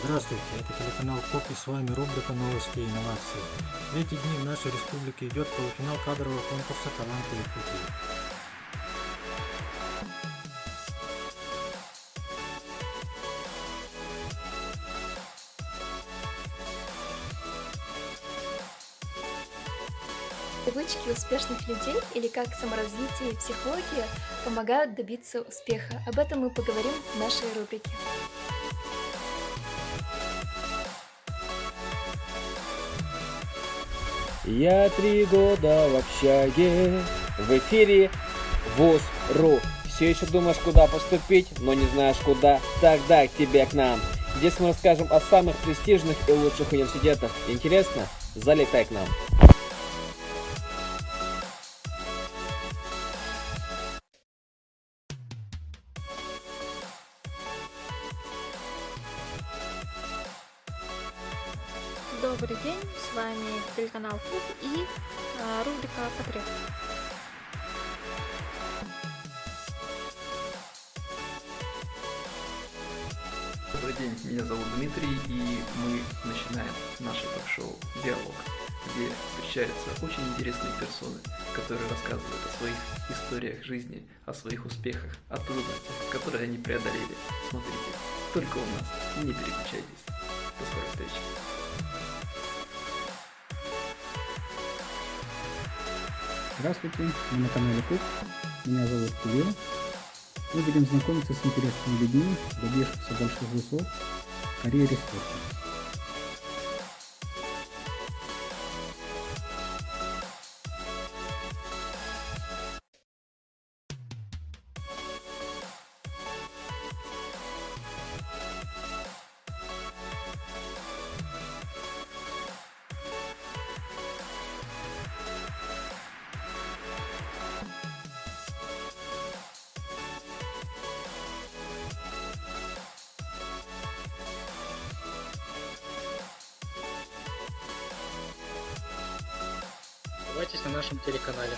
Здравствуйте, это телеканал КОП и с вами рубрика «Новости и инновации». В эти дни в нашей республике идет полуфинал кадрового конкурса «Таланты и пути». Привычки успешных людей или как саморазвитие и психология помогают добиться успеха. Об этом мы поговорим в нашей рубрике. Я 3 года в общаге, в эфире ВУЗ.ру. Все еще думаешь, куда поступить, но не знаешь куда? Тогда к тебе к нам. Здесь мы расскажем о самых престижных и лучших университетах. Интересно? Залетай к нам. Добрый день, с вами телеканал Клуб и рубрика «Потреб». Добрый день, меня зовут Дмитрий, и мы начинаем наше ток-шоу «Диалог», где встречаются очень интересные персоны, которые рассказывают о своих историях жизни, о своих успехах, о трудностях, которые они преодолели. Смотрите, только у нас, не переключайтесь. До скорой встречи. Здравствуйте, вы на канале Куб. Меня зовут Кирилл. Мы будем знакомиться с интересными людьми, добившимися больших высот в карьере спорта. Оставайтесь на нашем телеканале.